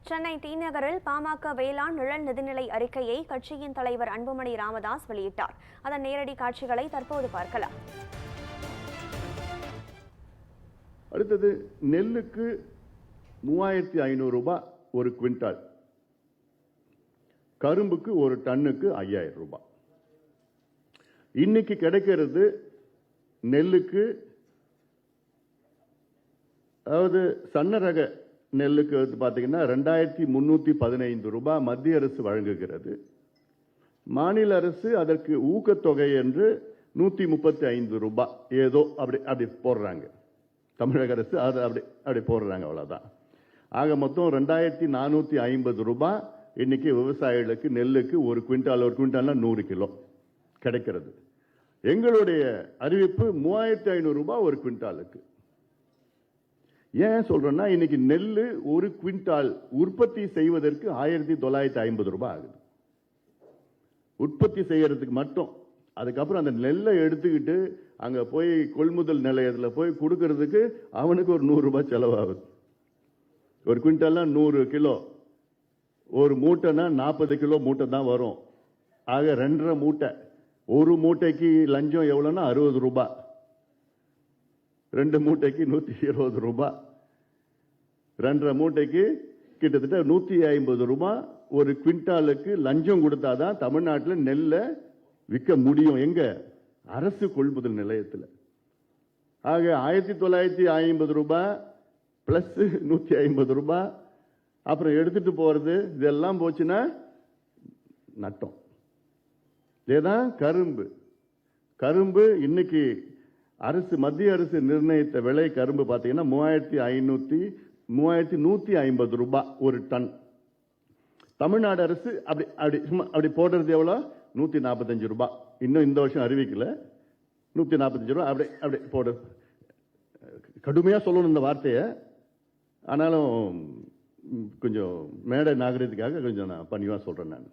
Chennai D நகரில் பாமக வேளாண் நிழல் நிதிநிலை அறிக்கையை கட்சியின் தலைவர் அன்புமணி ராமதாஸ் வெளியிட்டார். அதன் நேரடி காட்சிகளை தற்போது பார்க்கலாம். அடுத்தது நெல்லுக்கு 3500 ரூபாய் ஒரு குவிண்டால், கரும்புக்கு ஒரு டன்னுக்கு 5000 ரூபாய். இன்னைக்கு கிடைக்கிறது நெல்லுக்கு, அதாவது சன்ன ரக நெல்லுக்கு பார்த்தீங்கன்னா 2315 ரூபாய் மத்திய அரசு வழங்குகிறது. மாநில அரசு அதற்கு ஊக்கத்தொகை என்று 135 ரூபாய் ஏதோ அப்படி போடுறாங்க. தமிழக அரசு அது அப்படி போடுறாங்க, அவ்வளவுதான். ஆக மொத்தம் 2450 ரூபாய் இன்னைக்கு விவசாயிகளுக்கு நெல்லுக்கு ஒரு குவிண்டால்னா 100 கிலோ கிடைக்கிறது. எங்களுடைய அறிவிப்பு 3500 ரூபாய் ஒரு குவிண்டாலுக்கு. ஏன் சொல்றேன்னா, இன்னைக்கு நெல்லு ஒரு குவிண்டால் உற்பத்தி செய்வதற்கு 1950 ரூபாய் ஆகுது, உற்பத்தி செய்யறதுக்கு மட்டும். அதுக்கப்புறம் அந்த நெல்லை எடுத்துக்கிட்டு அங்க போய் கொள்முதல் நிலையத்தில் போய் கொடுக்கறதுக்கு அவனுக்கு ஒரு 100 ரூபாய் செலவாகுது. ஒரு குவிண்டால்னா 100 கிலோ, ஒரு மூட்டைனா 40 கிலோ மூட்டை தான் வரும். ஆக 2.5 மூட்டை, ஒரு மூட்டைக்கு லஞ்சம் எவ்வளவுன்னா 60 ரூபாய், 2 மூட்டைக்கு 120 ரூபாய், 2.5 மூட்டைக்கு கிட்டத்தட்ட 150 ரூபாய் ஒரு குவிண்டாலுக்கு லஞ்சம் கொடுத்தாதான் தமிழ்நாட்டில் நெல்லை விற்க முடியும். எங்க? அரசு கொள்முதல் நிலையத்தில். ஆக 1950 ரூபாய் பிளஸ் 150 ரூபாய், அப்புறம் எடுத்துட்டு போறது, இதெல்லாம் போச்சுன்னா நட்டம். இதுதான் கரும்பு. கரும்பு இன்னைக்கு அரசு, மத்திய அரசு நிர்ணயித்த விலை கரும்பு பார்த்தீங்கன்னா 3150 ரூபாய் ஒரு டன். தமிழ்நாடு அரசு அப்படி போடுறது எவ்வளோ? 145 ரூபாய். இன்னும் இந்த வருஷம் அறிவிக்கல. 145 ரூபாய் அப்படி போடு. கடுமையா சொல்லணும் இந்த வார்த்தையை, ஆனாலும் கொஞ்சம் மேடை நாகரிகத்துக்காக கொஞ்சம் நான் பணிவா சொல்றேன் நான்.